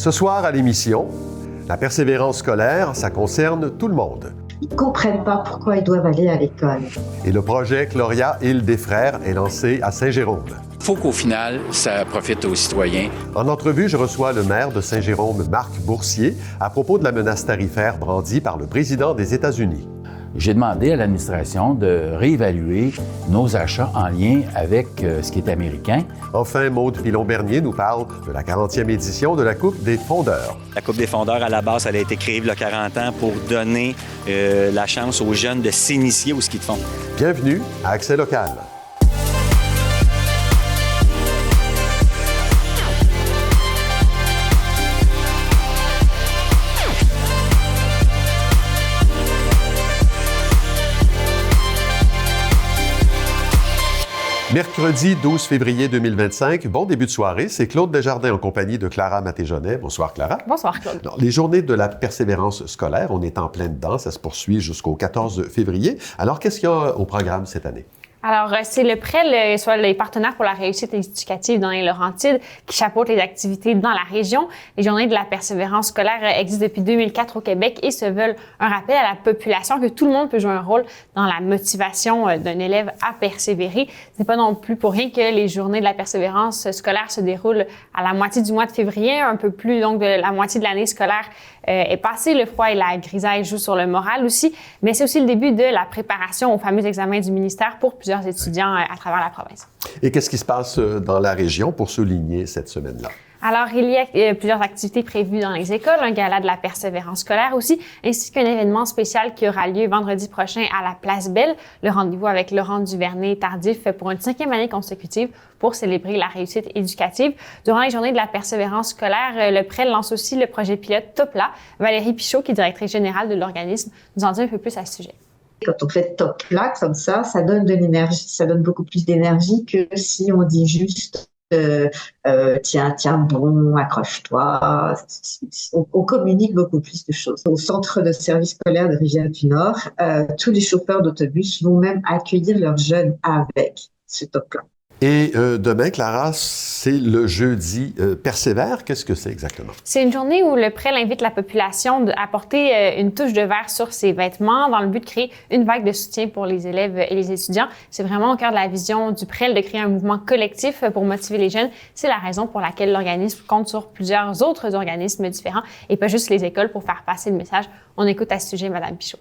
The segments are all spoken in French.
Ce soir à l'émission, la persévérance scolaire, ça concerne tout le monde. Ils ne comprennent pas pourquoi ils doivent aller à l'école. Et le projet Gloria Île des Frères est lancé à Saint-Jérôme. Il faut qu'au final, ça profite aux citoyens. En entrevue, je reçois le maire de Saint-Jérôme, Marc Boursier, à propos de la menace tarifaire brandie par le président des États-Unis. J'ai demandé à l'administration de réévaluer nos achats en lien avec ce qui est américain. Enfin, Maude Pilon-Bernier nous parle de la 40e édition de la Coupe des fondeurs. La Coupe des fondeurs, à la base, elle a été créée il y a 40 ans pour donner la chance aux jeunes de s'initier au ski de fond. Bienvenue à Accès local. Mercredi 12 février 2025, bon début de soirée, c'est Claude Desjardins en compagnie de Clara Matéjonet. Bonsoir Clara. Bonsoir Claude. Alors, les journées de la persévérance scolaire, on est en plein dedans, ça se poursuit jusqu'au 14 février. Alors, qu'est-ce qu'il y a au programme cette année? Alors, c'est le PREL, soit les partenaires pour la réussite éducative dans les Laurentides, qui chapeautent les activités dans la région. Les journées de la persévérance scolaire existent depuis 2004 au Québec et se veulent un rappel à la population que tout le monde peut jouer un rôle dans la motivation d'un élève à persévérer. Ce n'est pas non plus pour rien que les journées de la persévérance scolaire se déroulent à la moitié du mois de février, un peu plus donc de la moitié de l'année scolaire est passée. Le froid et la grisaille jouent sur le moral aussi, mais c'est aussi le début de la préparation aux fameux examens du ministère pour plusieurs étudiants à travers la province. Et qu'est-ce qui se passe dans la région pour souligner cette semaine-là? Alors, il y a plusieurs activités prévues dans les écoles, un gala de la persévérance scolaire aussi, ainsi qu'un événement spécial qui aura lieu vendredi prochain à la Place Belle, le rendez-vous avec Laurent Duvernay-Tardif pour une 5e année consécutive pour célébrer la réussite éducative. Durant les journées de la persévérance scolaire, le PREL lance aussi le projet pilote TOPLA. Valérie Pichot, qui est directrice générale de l'organisme, nous en dit un peu plus à ce sujet. Quand on fait TOPLA comme ça donne de l'énergie, ça donne beaucoup plus d'énergie que si on dit juste tiens bon, accroche-toi. On communique beaucoup plus de choses. Au centre de service scolaire de Rivière-du-Nord, tous les chauffeurs d'autobus vont même accueillir leurs jeunes avec ce TOPLA. Et demain, Clara, c'est le jeudi Persévère. Qu'est-ce que c'est exactement? C'est une journée où le PREL invite la population à porter une touche de vert sur ses vêtements dans le but de créer une vague de soutien pour les élèves et les étudiants. C'est vraiment au cœur de la vision du PREL de créer un mouvement collectif pour motiver les jeunes. C'est la raison pour laquelle l'organisme compte sur plusieurs autres organismes différents et pas juste les écoles pour faire passer le message. On écoute à ce sujet Mme Pichot.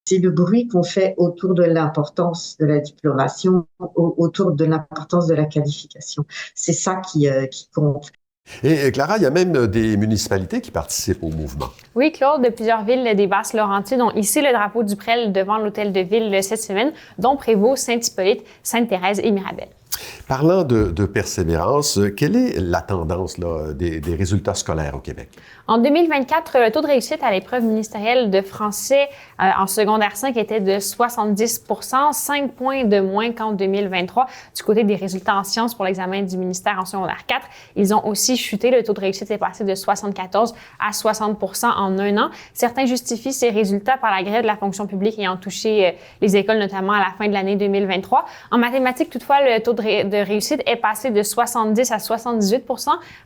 C'est le bruit qu'on fait autour de l'importance de la diplomation, autour de l'importance de la qualification. C'est ça qui compte. Et Clara, il y a même des municipalités qui participent au mouvement. Oui, Claude, de plusieurs villes des Basses-Laurentides ont hissé le drapeau du PREL devant l'hôtel de ville cette semaine, dont Prévost, Saint-Hippolyte, Sainte-Thérèse et Mirabel. Parlant de persévérance, quelle est la tendance là, des résultats scolaires au Québec? En 2024, le taux de réussite à l'épreuve ministérielle de français en secondaire 5 était de 70 5 points de moins qu'en 2023. Du côté des résultats en sciences pour l'examen du ministère en secondaire 4, ils ont aussi chuté. Le taux de réussite est passé de 74 à 60 en un an. Certains justifient ces résultats par la grève de la fonction publique ayant touché les écoles, notamment à la fin de l'année 2023. En mathématiques, toutefois, le taux de réussite est passé de 70 à 78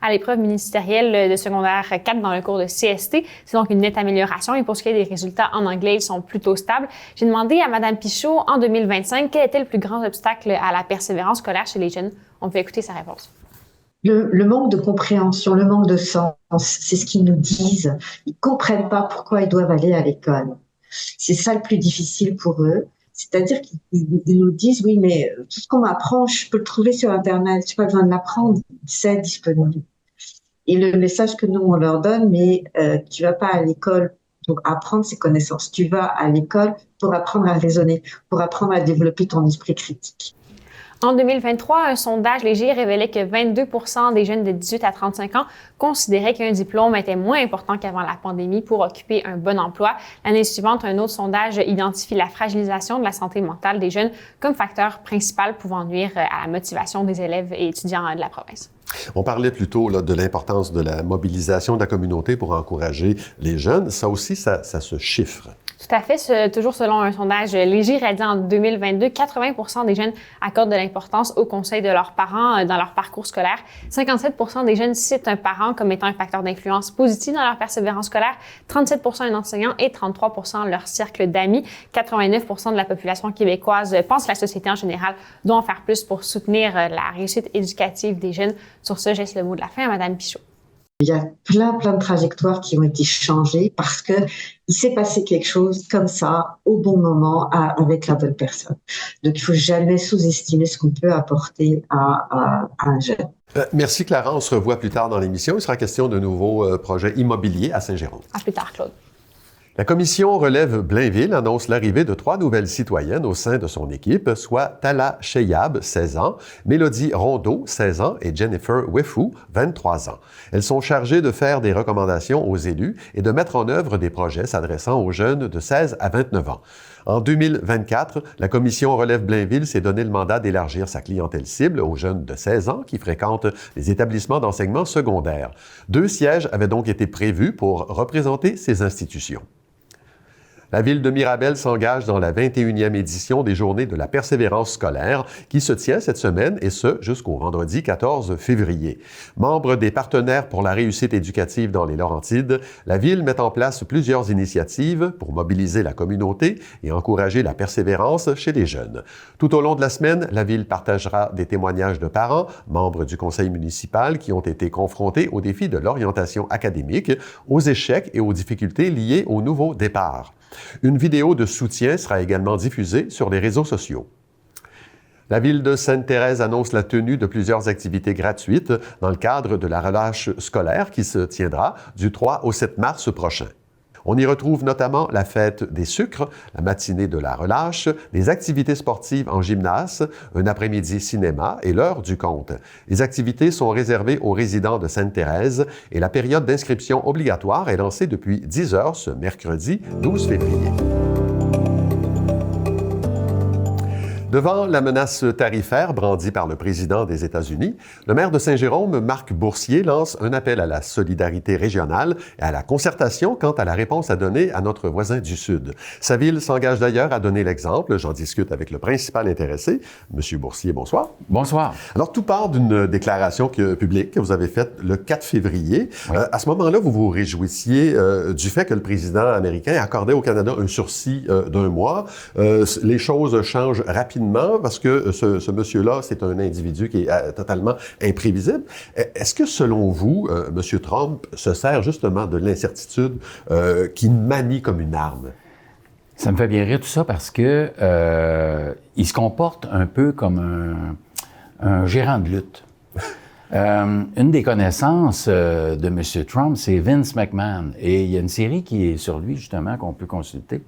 à l'épreuve ministérielle de secondaire 4 dans le cours de CST. C'est donc une nette amélioration. Et pour ce qui est des résultats en anglais, ils sont plutôt stables. J'ai demandé à Mme Pichot, en 2025, quel était le plus grand obstacle à la persévérance scolaire chez les jeunes. On peut écouter sa réponse. Le manque de compréhension, le manque de sens, c'est ce qu'ils nous disent. Ils comprennent pas pourquoi ils doivent aller à l'école. C'est ça le plus difficile pour eux. C'est-à-dire qu'ils nous disent, oui, mais tout ce qu'on m'apprend, je peux le trouver sur Internet. Je n'ai pas besoin de l'apprendre. C'est disponible. Et le message que nous, on leur donne, mais tu vas pas à l'école pour apprendre ces connaissances. Tu vas à l'école pour apprendre à raisonner, pour apprendre à développer ton esprit critique. En 2023, un sondage léger révélait que 22 des jeunes de 18 à 35 ans considéraient qu'un diplôme était moins important qu'avant la pandémie pour occuper un bon emploi. L'année suivante, un autre sondage identifie la fragilisation de la santé mentale des jeunes comme facteur principal pouvant nuire à la motivation des élèves et étudiants de la province. On parlait plutôt là, de l'importance de la mobilisation de la communauté pour encourager les jeunes. Ça aussi, ça se chiffre. Tout à fait. Toujours selon un sondage léger réalisé en 2022, 80% des jeunes accordent de l'importance aux conseils de leurs parents dans leur parcours scolaire. 57% des jeunes citent un parent comme étant un facteur d'influence positif dans leur persévérance scolaire, 37% un enseignant et 33% leur cercle d'amis. 89% de la population québécoise pense que la société en général doit en faire plus pour soutenir la réussite éducative des jeunes. Sur ce, je laisse le mot de la fin à Mme Pichot. Il y a plein de trajectoires qui ont été changées parce que il s'est passé quelque chose comme ça au bon moment avec la bonne personne. Donc, il faut jamais sous-estimer ce qu'on peut apporter à un jeune. Merci Clara, on se revoit plus tard dans l'émission. Il sera question de nouveaux projets immobiliers à Saint-Jérôme. À plus tard, Claude. La commission relève Blainville annonce l'arrivée de 3 nouvelles citoyennes au sein de son équipe, soit Tala Cheyab, 16 ans, Mélodie Rondeau, 16 ans, et Jennifer Wefou, 23 ans. Elles sont chargées de faire des recommandations aux élus et de mettre en œuvre des projets s'adressant aux jeunes de 16 à 29 ans. En 2024, la commission relève Blainville s'est donné le mandat d'élargir sa clientèle cible aux jeunes de 16 ans qui fréquentent les établissements d'enseignement secondaire. 2 sièges avaient donc été prévus pour représenter ces institutions. La ville de Mirabel s'engage dans la 21e édition des Journées de la persévérance scolaire qui se tient cette semaine et ce jusqu'au vendredi 14 février. Membre des partenaires pour la réussite éducative dans les Laurentides, la ville met en place plusieurs initiatives pour mobiliser la communauté et encourager la persévérance chez les jeunes. Tout au long de la semaine, la ville partagera des témoignages de parents, membres du conseil municipal qui ont été confrontés aux défis de l'orientation académique, aux échecs et aux difficultés liées au nouveau départ. Une vidéo de soutien sera également diffusée sur les réseaux sociaux. La ville de Sainte-Thérèse annonce la tenue de plusieurs activités gratuites dans le cadre de la relâche scolaire qui se tiendra du 3 au 7 mars prochain. On y retrouve notamment la fête des sucres, la matinée de la relâche, des activités sportives en gymnase, un après-midi cinéma et l'heure du conte. Les activités sont réservées aux résidents de Sainte-Thérèse et la période d'inscription obligatoire est lancée depuis 10 heures ce mercredi 12 février. Devant la menace tarifaire brandie par le président des États-Unis, le maire de Saint-Jérôme, Marc Boursier, lance un appel à la solidarité régionale et à la concertation quant à la réponse à donner à notre voisin du Sud. Sa ville s'engage d'ailleurs à donner l'exemple. J'en discute avec le principal intéressé. Monsieur Boursier, bonsoir. Bonsoir. Alors, tout part d'une déclaration publique que vous avez faite le 4 février. Oui. À ce moment-là, vous vous réjouissiez du fait que le président américain accordait au Canada un sursis d'1 mois. Les choses changent rapidement parce que ce monsieur-là, c'est un individu qui est totalement imprévisible. Est-ce que, selon vous, M. Trump se sert justement de l'incertitude qui manie comme une arme? Ça me fait bien rire tout ça parce que il se comporte un peu comme un gérant de lutte. Une des connaissances de M. Trump, c'est Vince McMahon. Et il y a une série qui est sur lui, justement, qu'on peut consulter.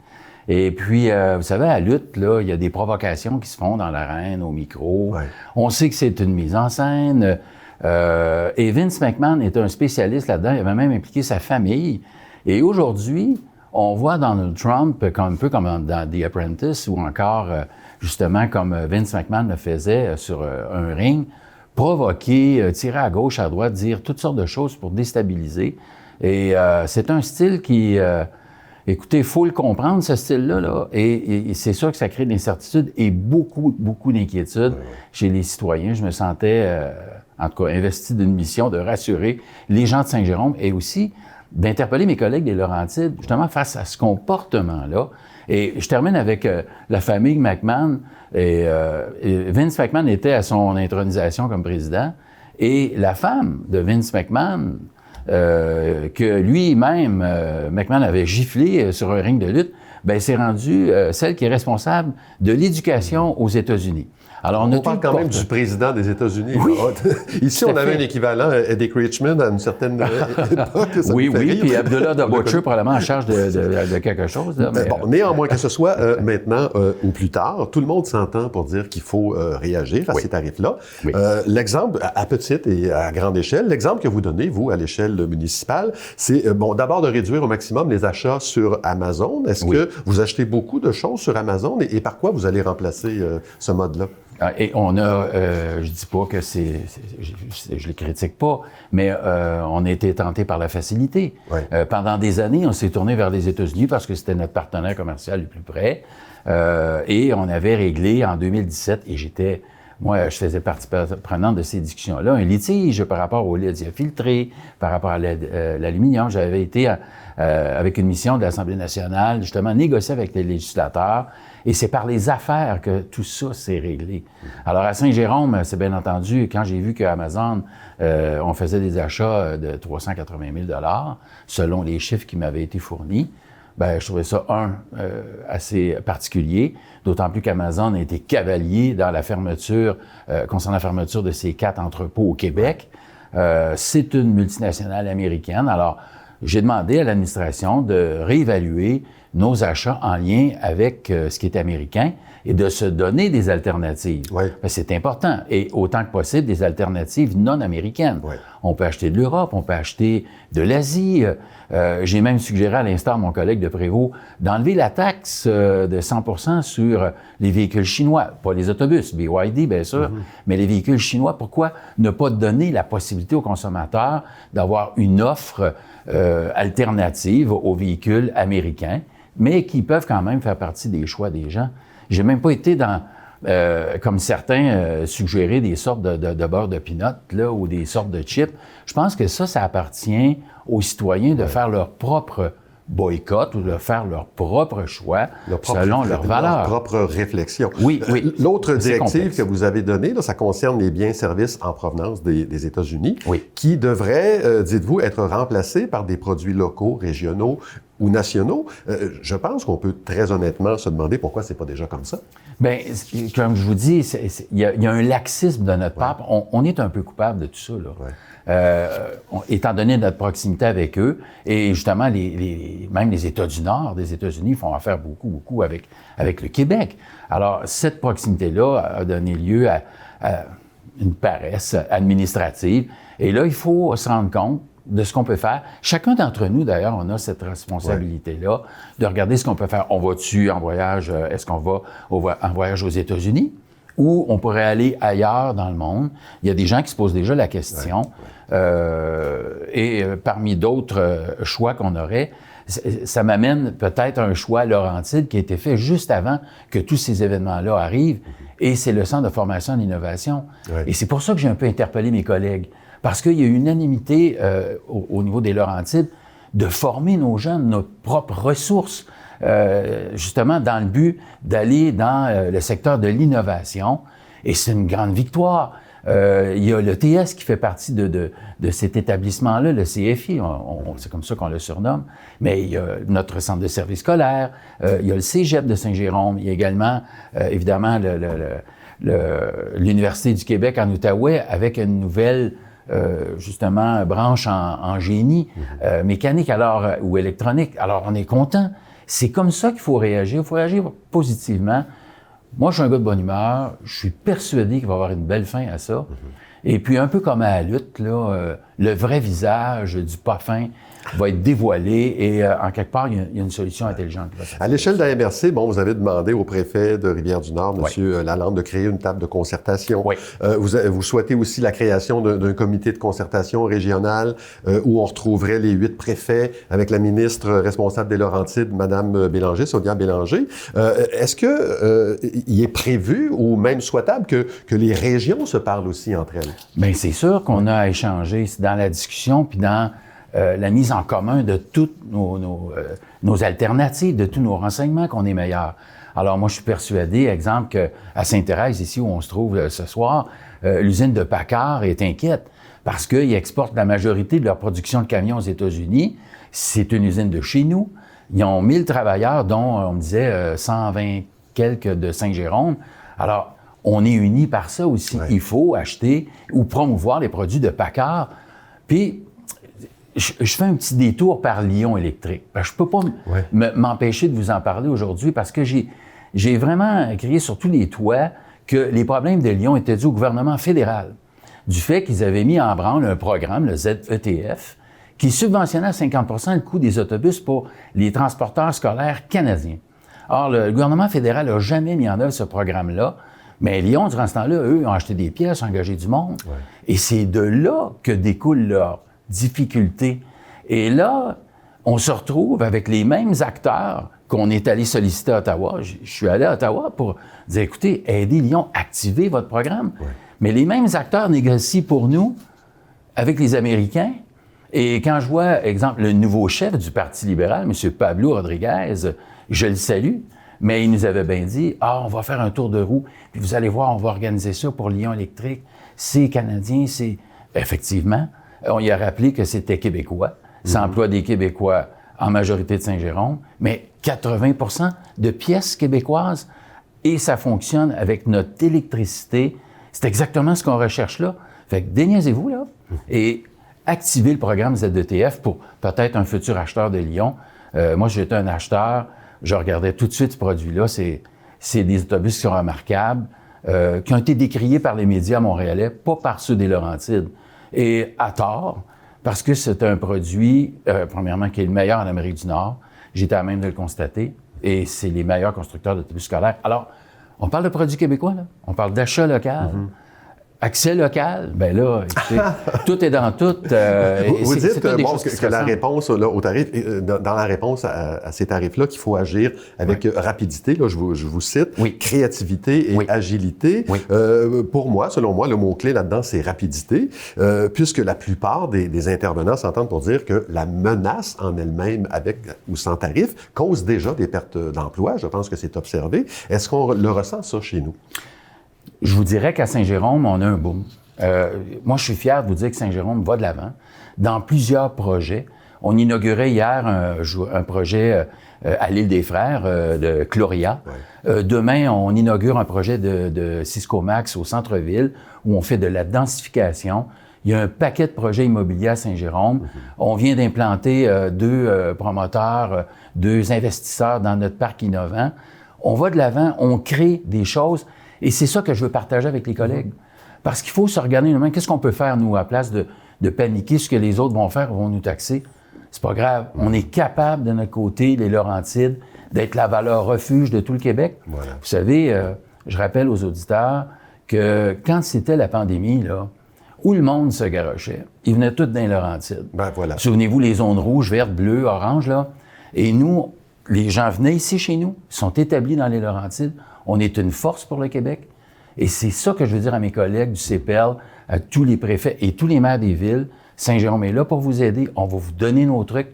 Et puis, vous savez, à la lutte, là, il y a des provocations qui se font dans l'arène, au micro. Ouais. On sait que c'est une mise en scène. Et Vince McMahon est un spécialiste là-dedans. Il avait même impliqué sa famille. Et aujourd'hui, on voit Donald Trump un peu comme dans The Apprentice ou encore, justement, comme Vince McMahon le faisait sur un ring, provoquer, tirer à gauche, à droite, dire toutes sortes de choses pour déstabiliser. Et c'est un style qui... Écoutez, il faut le comprendre, ce style-là, là, et c'est sûr que ça crée de l'incertitude et beaucoup d'inquiétude chez les citoyens. Je me sentais, en tout cas, investi d'une mission de rassurer les gens de Saint-Jérôme et aussi d'interpeller mes collègues des Laurentides, justement, face à ce comportement-là. Et je termine avec la famille McMahon. Et Vince McMahon était à son intronisation comme président. Et la femme de Vince McMahon... que lui-même, McMahon avait giflé sur un ring de lutte, ben c'est rendu celle qui est responsable de l'éducation aux États-Unis. Alors, on parle quand même du président des États-Unis. Oui. Ici, on avait un équivalent, Eddie Richmond, à une certaine époque. Oui, puis Abdullah the Butcher, probablement en charge de quelque chose. Là, mais, bon, néanmoins, que ce soit maintenant ou plus tard, tout le monde s'entend pour dire qu'il faut réagir à ces tarifs-là. Oui. L'exemple, à petite et à grande échelle, l'exemple que vous donnez, vous, à l'échelle municipale, c'est, bon, d'abord de réduire au maximum les achats sur Amazon. Est-ce que Vous achetez beaucoup de choses sur Amazon et par quoi vous allez remplacer ce mode-là? Et on a, je dis pas que je les critique pas, mais on a été tenté par la facilité. Ouais. Pendant des années, on s'est tourné vers les États-Unis parce que c'était notre partenaire commercial le plus près. Et on avait réglé en 2017, et moi, je faisais partie prenante de ces discussions-là, un litige par rapport au lait diafiltré, par rapport à l'aluminium. J'avais été avec une mission de l'Assemblée nationale, justement, négocier avec les législateurs. Et c'est par les affaires que tout ça s'est réglé. Alors, à Saint-Jérôme, c'est bien entendu, quand j'ai vu qu'Amazon, on faisait des achats de 380 000 $ selon les chiffres qui m'avaient été fournis, ben je trouvais ça, assez particulier, d'autant plus qu'Amazon a été cavalier dans la fermeture, concernant la fermeture de ces 4 entrepôts au Québec. C'est une multinationale américaine. Alors, j'ai demandé à l'administration de réévaluer nos achats en lien avec ce qui est américain et de se donner des alternatives. Oui. C'est important. Et autant que possible, des alternatives non américaines. Oui. On peut acheter de l'Europe, on peut acheter de l'Asie. J'ai même suggéré à l'instar mon collègue de Prévost d'enlever la taxe de 100% sur les véhicules chinois. Pas les autobus, BYD, bien sûr, mais les véhicules chinois. Pourquoi ne pas donner la possibilité aux consommateurs d'avoir une offre alternative aux véhicules américains, mais qui peuvent quand même faire partie des choix des gens? J'ai même pas été dans, comme certains suggéraient, des sortes de beurre de peanut, là, ou des sortes de chips. Je pense que ça appartient aux citoyens de faire leur propre boycott ou de faire leur propre choix selon leurs valeurs. Leur propre réflexion. Oui, oui. L'autre C'est directive complexe. que vous avez donnée, là, ça concerne les biens et services en provenance des États-Unis, Oui. qui devraient, dites-vous, être remplacés par des produits locaux, régionaux ou nationaux. Je pense qu'on peut très honnêtement se demander pourquoi c'est pas déjà comme ça. Bien, comme je vous dis, il y a un laxisme de notre part. On est un peu coupable de tout ça, là. Ouais. Étant donné notre proximité avec eux, et justement, même les États du Nord des États-Unis font affaire beaucoup avec le Québec. Alors, cette proximité-là a donné lieu à une paresse administrative. Et là, il faut se rendre compte de ce qu'on peut faire. Chacun d'entre nous, d'ailleurs, on a cette responsabilité-là de regarder ce qu'on peut faire. On va-tu en voyage, est-ce qu'on va en voyage aux États-Unis? Ou on pourrait aller ailleurs dans le monde. Il y a des gens qui se posent déjà la question. Et parmi d'autres choix qu'on aurait, ça m'amène peut-être à un choix à Laurentide qui a été fait juste avant que tous ces événements-là arrivent. Et c'est le Centre de formation et d'innovation. Ouais. Et c'est pour ça que j'ai un peu interpellé mes collègues. Parce qu'il y a une unanimité au niveau des Laurentides de former nos jeunes, notre propre ressource, justement dans le but d'aller dans le secteur de l'innovation. Et c'est une grande victoire. Il y a le TS qui fait partie de cet établissement-là, le CFI, c'est comme ça qu'on le surnomme, mais il y a notre centre de service scolaire, il y a le Cégep de Saint-Jérôme, il y a également, évidemment, l'Université du Québec en Outaouais avec une nouvelle justement, branche en génie mécanique ou électronique. Alors, on est content. C'est comme ça qu'il faut réagir. Il faut réagir positivement. Moi, je suis un gars de bonne humeur. Je suis persuadé qu'il va y avoir une belle fin à ça. Et puis, un peu comme à la lutte, là, le vrai visage du pas fin va être dévoilé et en quelque part, il y a une solution intelligente qui va se faire. À l'échelle de la MRC, vous avez demandé au préfet de Rivière-du-Nord, M. Lalande, de créer une table de concertation. Oui. Vous souhaitez aussi la création d'un comité de concertation régional où on retrouverait les 8 préfets avec la ministre responsable des Laurentides, Mme Bélanger, Sonia Bélanger. Est-ce que il est prévu ou même souhaitable que les régions se parlent aussi entre elles? Bien, c'est sûr qu'on a échangé dans la discussion puis dans la mise en commun de toutes nos alternatives, de tous nos renseignements qu'on est meilleurs. Alors, moi, je suis persuadé, exemple, qu'à Sainte-Thérèse, ici où on se trouve ce soir, l'usine de Paccard est inquiète parce qu'ils exportent la majorité de leur production de camions aux États-Unis. C'est une usine de chez nous. Ils ont 1000 travailleurs, dont, on me disait, 120 quelques de Saint-Jérôme. Alors, on est unis par ça aussi. Ouais. Il faut acheter ou promouvoir les produits de Paccard. Puis, je fais un petit détour par Lyon électrique. Je peux pas m'empêcher de vous en parler aujourd'hui parce que j'ai vraiment crié sur tous les toits que les problèmes de Lyon étaient dus au gouvernement fédéral. Du fait qu'ils avaient mis en branle un programme, le ZETF, qui subventionnait à 50 % le coût des autobus pour les transporteurs scolaires canadiens. Or, le gouvernement fédéral n'a jamais mis en œuvre ce programme-là, mais Lyon, durant ce temps-là, eux, ont acheté des pièces, engagé du monde. Ouais. Et c'est de là que découlent leurs difficultés. Et là, on se retrouve avec les mêmes acteurs qu'on est allé solliciter à Ottawa. Je suis allé à Ottawa pour dire, écoutez, aidez Lyon, activez votre programme. Ouais. Mais les mêmes acteurs négocient pour nous avec les Américains. Et quand je vois, exemple, le nouveau chef du Parti libéral, M. Pablo Rodriguez, je le salue, mais il nous avait bien dit, on va faire un tour de roue, puis vous allez voir, on va organiser ça pour Lyon électrique. C'est canadien, c'est... Effectivement, on y a rappelé que c'était québécois. Ça emploie des Québécois en majorité de Saint-Jérôme, mais 80 % de pièces québécoises, et ça fonctionne avec notre électricité. C'est exactement ce qu'on recherche là. Fait que déniaisez-vous, là, et activez le programme ZETF pour peut-être un futur acheteur de Lyon. Moi, j'étais un acheteur, je regardais tout de suite ce produit-là. C'est des autobus qui sont remarquables, qui ont été décriés par les médias montréalais, pas par ceux des Laurentides. Et à tort, parce que c'est un produit, premièrement, qui est le meilleur en Amérique du Nord. J'étais à même de le constater. Et c'est les meilleurs constructeurs d'autobus scolaires. Alors, on parle de produits québécois, là. On parle d'achat local. Accès local, bien là, écoutez, tout est dans tout. Vous dites que la réponse là, au tarif, dans la réponse à ces tarifs-là, qu'il faut agir avec rapidité. Là, je vous cite, créativité et agilité. Pour moi, selon moi, le mot-clé là-dedans, c'est rapidité, puisque la plupart des intervenants s'entendent pour dire que la menace en elle-même, avec ou sans tarif, cause déjà des pertes d'emploi. Je pense que c'est observé. Est-ce qu'on le ressent, ça, chez nous? Je vous dirais qu'à Saint-Jérôme, on a un boom. Moi, je suis fier de vous dire que Saint-Jérôme va de l'avant dans plusieurs projets. On inaugurait hier un projet à l'île des Frères de Chloria. Demain, on inaugure un projet de Cisco Max au centre-ville où on fait de la densification. Il y a un paquet de projets immobiliers à Saint-Jérôme. On vient d'implanter 2 promoteurs, 2 investisseurs dans notre parc innovant. On va de l'avant, on crée des choses. Et c'est ça que je veux partager avec les collègues. Parce qu'il faut se regarder nous-mêmes. Qu'est-ce qu'on peut faire, nous, à place de paniquer ce que les autres vont faire, vont nous taxer? C'est pas grave. On est capable, de notre côté, les Laurentides, d'être la valeur refuge de tout le Québec. Voilà. Vous savez, je rappelle aux auditeurs que quand c'était la pandémie, là, où le monde se garochait, ils venaient tous dans les Laurentides. Voilà. Souvenez-vous, les zones rouges, vertes, bleues, oranges, là. Et nous, les gens venaient ici chez nous, sont établis dans les Laurentides. On est une force pour le Québec. Et c'est ça que je veux dire à mes collègues du CPL, à tous les préfets et tous les maires des villes. Saint-Jérôme est là pour vous aider. On va vous donner nos trucs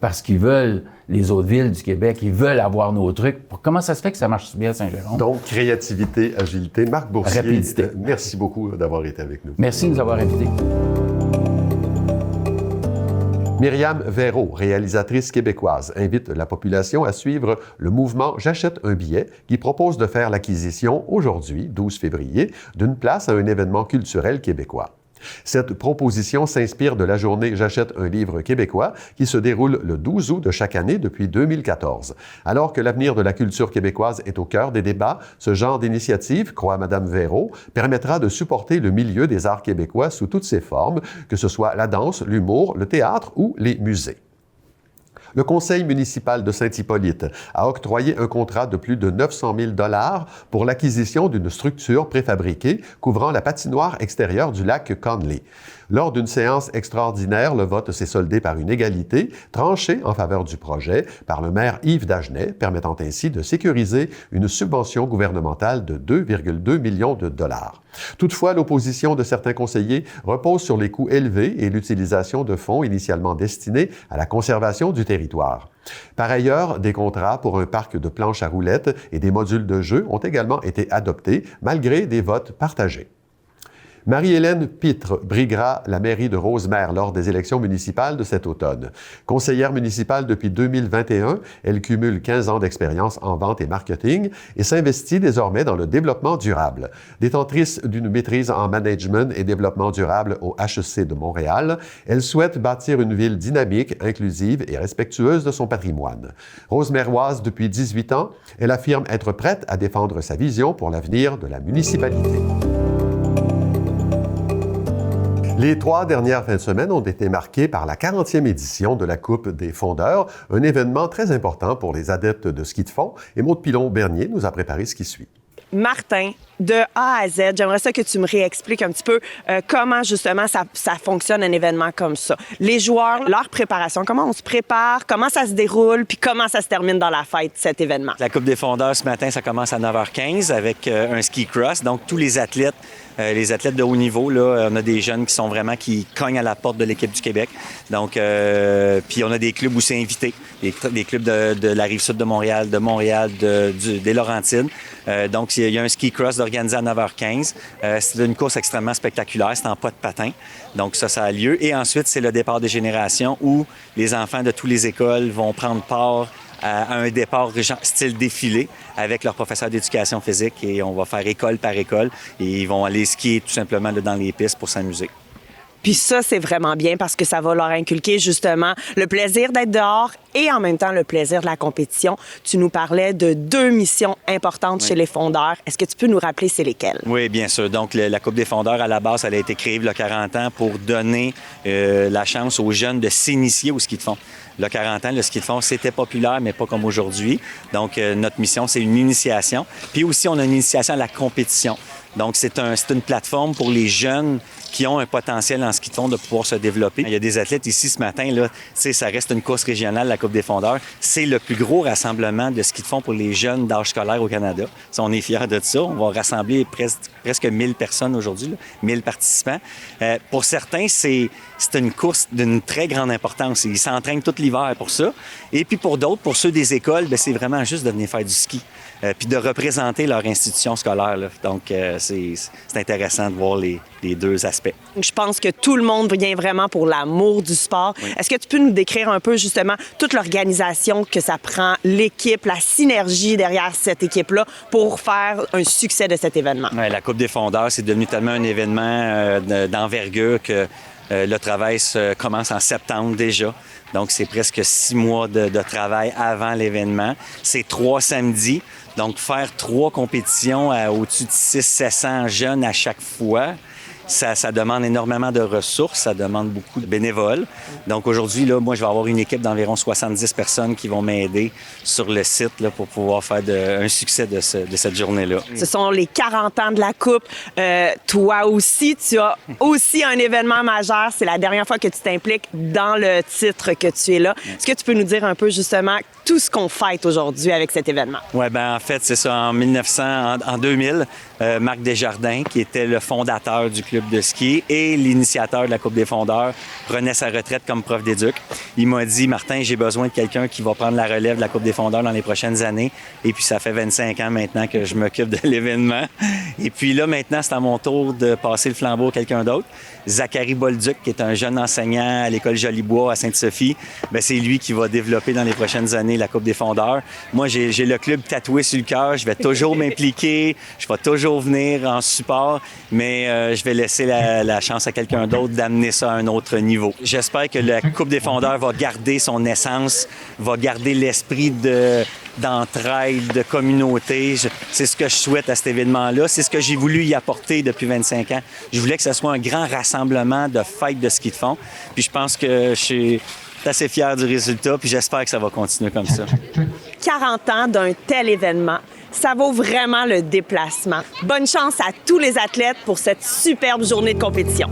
parce qu'ils veulent, les autres villes du Québec, ils veulent avoir nos trucs. Comment ça se fait que ça marche bien à Saint-Jérôme? Donc, créativité, agilité. Marc Boursier, rapidité. Merci beaucoup d'avoir été avec nous. Merci de nous avoir invités. Myriam Véraud, réalisatrice québécoise, invite la population à suivre le mouvement J'achète un billet qui propose de faire l'acquisition aujourd'hui, 12 février, d'une place à un événement culturel québécois. Cette proposition s'inspire de la journée J'achète un livre québécois qui se déroule le 12 août de chaque année depuis 2014. Alors que l'avenir de la culture québécoise est au cœur des débats, ce genre d'initiative, croit Mme Véraud, permettra de supporter le milieu des arts québécois sous toutes ses formes, que ce soit la danse, l'humour, le théâtre ou les musées. Le conseil municipal de Saint-Hippolyte a octroyé un contrat de plus de 900 000 $ pour l'acquisition d'une structure préfabriquée couvrant la patinoire extérieure du lac Conley. Lors d'une séance extraordinaire, le vote s'est soldé par une égalité tranchée en faveur du projet par le maire Yves Dagenet, permettant ainsi de sécuriser une subvention gouvernementale de 2,2 millions de dollars. Toutefois, l'opposition de certains conseillers repose sur les coûts élevés et l'utilisation de fonds initialement destinés à la conservation du territoire. Par ailleurs, des contrats pour un parc de planches à roulettes et des modules de jeu ont également été adoptés, malgré des votes partagés. Marie-Hélène Pitre briguera la mairie de Rosemère lors des élections municipales de cet automne. Conseillère municipale depuis 2021, elle cumule 15 ans d'expérience en vente et marketing et s'investit désormais dans le développement durable. Détentrice d'une maîtrise en management et développement durable au HEC de Montréal, elle souhaite bâtir une ville dynamique, inclusive et respectueuse de son patrimoine. Roseméroise depuis 18 ans, elle affirme être prête à défendre sa vision pour l'avenir de la municipalité. Les 3 dernières fins de semaine ont été marquées par la 40e édition de la Coupe des fondeurs, un événement très important pour les adeptes de ski de fond. Et Maude Pilon-Bernier nous a préparé ce qui suit. Martin, de A à Z, j'aimerais ça que tu me réexpliques un petit peu comment justement ça fonctionne un événement comme ça. Les joueurs, leur préparation, comment on se prépare, comment ça se déroule, puis comment ça se termine dans la fête, cet événement. La Coupe des fondeurs, ce matin, ça commence à 9h15 avec un ski cross. Donc, tous les athlètes de haut niveau, là, on a des jeunes qui cognent à la porte de l'équipe du Québec. Donc, puis on a des clubs où c'est invité, des clubs de la Rive-Sud de Montréal, des Laurentides. Donc, il y a un ski cross organisé à 9h15. C'est une course extrêmement spectaculaire, c'est en pas de patin. Donc, ça a lieu. Et ensuite, c'est le départ des générations où les enfants de toutes les écoles vont prendre part à un départ style défilé avec leur professeur d'éducation physique et on va faire école par école et ils vont aller skier tout simplement là, dans les pistes pour s'amuser. Puis ça, c'est vraiment bien parce que ça va leur inculquer justement le plaisir d'être dehors et en même temps le plaisir de la compétition. Tu nous parlais de 2 missions importantes chez les fondeurs. Est-ce que tu peux nous rappeler c'est lesquelles? Oui, bien sûr. Donc, la Coupe des fondeurs, à la base, elle a été créée il y a 40 ans pour donner la chance aux jeunes de s'initier au ski de fond. Il y a 40 ans, le ski de fond, c'était populaire, mais pas comme aujourd'hui. Donc, notre mission, c'est une initiation. Puis aussi, on a une initiation à la compétition. Donc, c'est une plateforme pour les jeunes qui ont un potentiel en ski de fond de pouvoir se développer. Il y a des athlètes ici ce matin, là, ça reste une course régionale, la Coupe des fondeurs. C'est le plus gros rassemblement de ski de fond pour les jeunes d'âge scolaire au Canada. Ça, on est fiers de ça. On va rassembler presque 1000 personnes aujourd'hui, 1000 participants. Pour certains, c'est une course d'une très grande importance. Ils s'entraînent tout l'hiver pour ça. Et puis pour d'autres, pour ceux des écoles, bien, c'est vraiment juste de venir faire du ski. Puis de représenter leur institution scolaire. Là. Donc, c'est intéressant de voir les 2 aspects. Je pense que tout le monde vient vraiment pour l'amour du sport. Oui. Est-ce que tu peux nous décrire un peu justement toute l'organisation que ça prend, l'équipe, la synergie derrière cette équipe-là pour faire un succès de cet événement? Ouais, la Coupe des fondeurs, c'est devenu tellement un événement d'envergure que le travail commence en septembre déjà. Donc, c'est presque 6 mois de travail avant l'événement. C'est 3 samedis. Donc, faire 3 compétitions au-dessus de 600-700 jeunes à chaque fois, ça demande énormément de ressources, ça demande beaucoup de bénévoles. Donc aujourd'hui, là, moi, je vais avoir une équipe d'environ 70 personnes qui vont m'aider sur le site là, pour pouvoir faire un succès de cette journée-là. Ce sont les 40 ans de la Coupe. Toi aussi, tu as aussi un événement majeur. C'est la dernière fois que tu t'impliques dans le titre que tu es là. Est-ce que tu peux nous dire un peu justement tout ce qu'on fête aujourd'hui avec cet événement? Oui, bien en fait, c'est ça. En 2000, Marc Desjardins, qui était le fondateur du club de ski et l'initiateur de la Coupe des fondeurs, prenait sa retraite comme prof d'éduc. Il m'a dit, Martin, j'ai besoin de quelqu'un qui va prendre la relève de la Coupe des fondeurs dans les prochaines années. Et puis, ça fait 25 ans maintenant que je m'occupe de l'événement. Et puis là, maintenant, c'est à mon tour de passer le flambeau à quelqu'un d'autre. Zachary Bolduc, qui est un jeune enseignant à l'école Jolibois à Sainte-Sophie, bien, c'est lui qui va développer dans les prochaines années la Coupe des fondeurs. Moi, j'ai le club tatoué sur le cœur. Je vais toujours m'impliquer. Je vais toujours venir en support, mais je vais laisser la chance à quelqu'un d'autre d'amener ça à un autre niveau. J'espère que la Coupe des fondeurs va garder son essence, va garder l'esprit d'entraide, de communauté. C'est ce que je souhaite à cet événement-là. C'est ce que j'ai voulu y apporter depuis 25 ans. Je voulais que ce soit un grand rassemblement de fêtes de ski de fond. Puis je pense que je suis assez fier du résultat, puis j'espère que ça va continuer comme ça. 40 ans d'un tel événement, ça vaut vraiment le déplacement. Bonne chance à tous les athlètes pour cette superbe journée de compétition.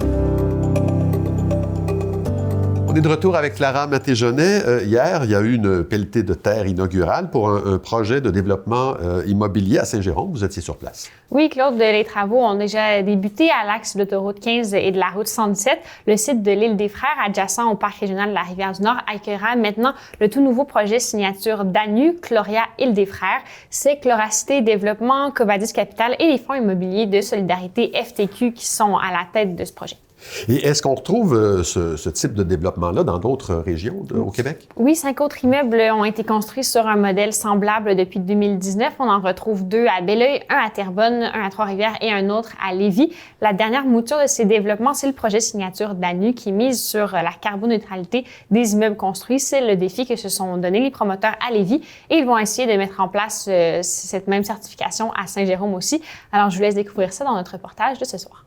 On est de retour avec Clara Maté-Jonet. Hier, il y a eu une pelletée de terre inaugurale pour un projet de développement immobilier à Saint-Jérôme. Vous étiez sur place. Oui, Claude, les travaux ont déjà débuté à l'axe de l'autoroute 15 et de la route 117. Le site de l'Île des Frères, adjacent au parc régional de la Rivière-du-Nord, accueillera maintenant le tout nouveau projet signature d'ANU, Chloria Île des Frères. C'est Chloracité Développement, Covadis Capital et les fonds immobiliers de solidarité FTQ qui sont à la tête de ce projet. Et est-ce qu'on retrouve ce type de développement-là dans d'autres régions au Québec? Oui, 5 autres immeubles ont été construits sur un modèle semblable depuis 2019. On en retrouve 2 à Belleuil, un à Terrebonne, un à Trois-Rivières et un autre à Lévis. La dernière mouture de ces développements, c'est le projet signature d'ANU qui mise sur la carboneutralité des immeubles construits. C'est le défi que se sont donné les promoteurs à Lévis et ils vont essayer de mettre en place cette même certification à Saint-Jérôme aussi. Alors, je vous laisse découvrir ça dans notre reportage de ce soir.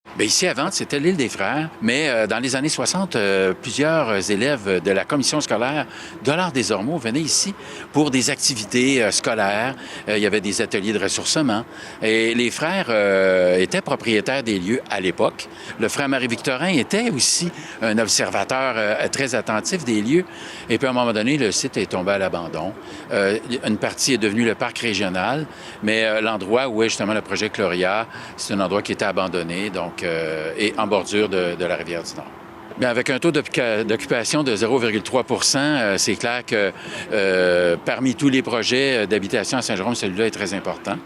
Bien, ici, avant, c'était l'île des Frères, mais dans les années 60, plusieurs élèves de la commission scolaire de l'Art des Ormeaux venaient ici pour des activités scolaires. Il y avait des ateliers de ressourcement. Et les frères étaient propriétaires des lieux à l'époque. Le frère Marie-Victorin était aussi un observateur très attentif des lieux. Et puis, à un moment donné, le site est tombé à l'abandon. Une partie est devenue le parc régional, mais l'endroit où est justement le projet Gloria, c'est un endroit qui était abandonné, donc et en bordure de la rivière du Nord. Bien, avec un taux d'occupation de 0,3 c'est clair que parmi tous les projets d'habitation à Saint-Jérôme, celui-là est très important.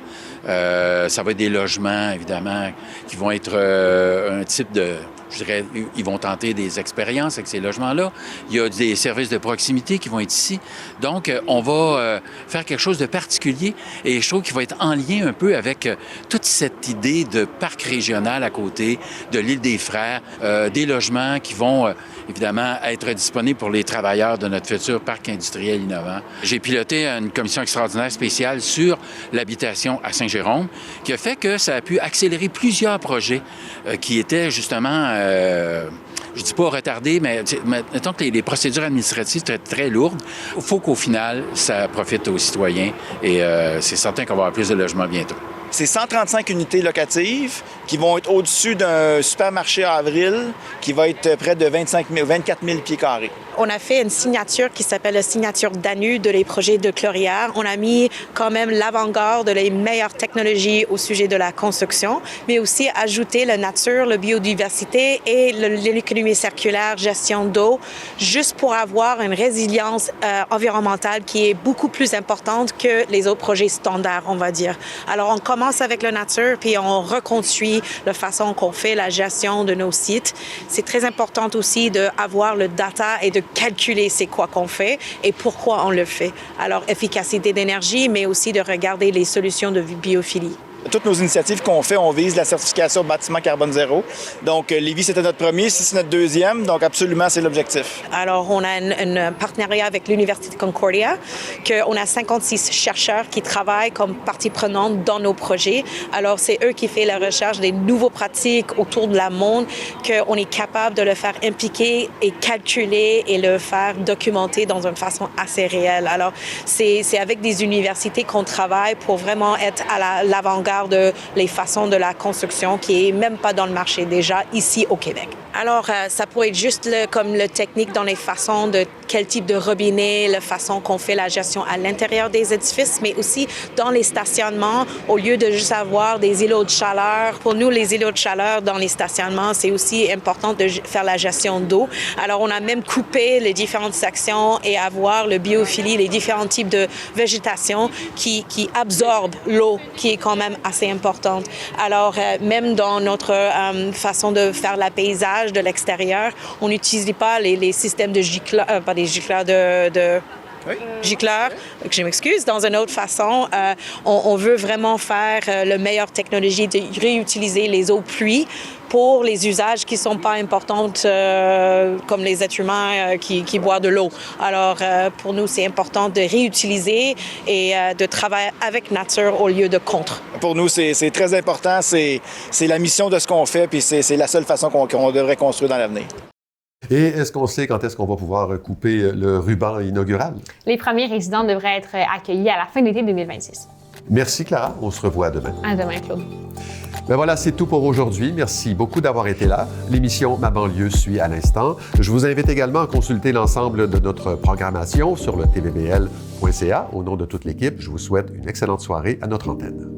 Ça va être des logements, évidemment, qui vont être un type de... Je dirais, ils vont tenter des expériences avec ces logements-là. Il y a des services de proximité qui vont être ici. Donc, on va faire quelque chose de particulier et je trouve qu'il va être en lien un peu avec toute cette idée de parc régional à côté de l'île des Frères, des logements qui vont évidemment être disponibles pour les travailleurs de notre futur parc industriel innovant. J'ai piloté une commission extraordinaire spéciale sur l'habitation à Saint-Jérôme qui a fait que ça a pu accélérer plusieurs projets qui étaient justement je dis pas retardé, mais mettons que les procédures administratives sont très lourdes. Il faut qu'au final, ça profite aux citoyens et c'est certain qu'on va avoir plus de logements bientôt. C'est 135 unités locatives qui vont être au-dessus d'un supermarché à Avril qui va être près de 24 000 pieds carrés. On a fait une signature qui s'appelle la signature d'ANU de les projets de Gloria. On a mis quand même l'avant-garde, les meilleures technologies au sujet de la construction, mais aussi ajouter la nature, la biodiversité et l'économie circulaire, gestion d'eau, juste pour avoir une résilience environnementale qui est beaucoup plus importante que les autres projets standards, on va dire. Alors, on commence avec la nature, puis on reconstruit la façon qu'on fait la gestion de nos sites. C'est très important aussi d'avoir le data et de calculer c'est quoi qu'on fait et pourquoi on le fait. Alors, efficacité d'énergie, mais aussi de regarder les solutions de biophilie. Toutes nos initiatives qu'on fait, on vise la certification bâtiment carbone zéro. Donc, Lévis, c'était notre premier, ici, c'est notre deuxième. Donc, absolument, c'est l'objectif. Alors, on a un partenariat avec l'Université de Concordia, qu'on a 56 chercheurs qui travaillent comme partie prenante dans nos projets. Alors, c'est eux qui font la recherche des nouvelles pratiques autour de la monde, qu'on est capable de le faire impliquer et calculer et le faire documenter dans une façon assez réelle. Alors, c'est avec des universités qu'on travaille pour vraiment être à l'avant-garde de les façons de la construction qui est même pas dans le marché déjà ici au Québec. Alors, ça pourrait être juste comme le technique dans les façons de quel type de robinet, la façon qu'on fait la gestion à l'intérieur des édifices, mais aussi dans les stationnements, au lieu de juste avoir des îlots de chaleur. Pour nous, les îlots de chaleur dans les stationnements, c'est aussi important de faire la gestion d'eau. Alors, on a même coupé les différentes sections et avoir le biophilie, les différents types de végétation qui absorbent l'eau, qui est quand même assez importante. Alors, même dans notre façon de faire le paysage de l'extérieur, on n'utilise pas les systèmes de gicleurs, pas des gicleurs gicleurs, je m'excuse, dans une autre façon. On veut vraiment faire la meilleure technologie de réutiliser les eaux pluie pour les usages qui ne sont pas importants comme les êtres humains qui boivent de l'eau. Alors, pour nous, c'est important de réutiliser et de travailler avec nature au lieu de contre. Pour nous, c'est très important. C'est la mission de ce qu'on fait, puis c'est la seule façon qu'on devrait construire dans l'avenir. Et est-ce qu'on sait quand est-ce qu'on va pouvoir couper le ruban inaugural? Les premiers résidents devraient être accueillis à la fin de l'été 2026. Merci Clara, on se revoit demain. À demain, Claude. Ben voilà, c'est tout pour aujourd'hui. Merci beaucoup d'avoir été là. L'émission Ma banlieue suit à l'instant. Je vous invite également à consulter l'ensemble de notre programmation sur le tvbl.ca. Au nom de toute l'équipe, je vous souhaite une excellente soirée à notre antenne.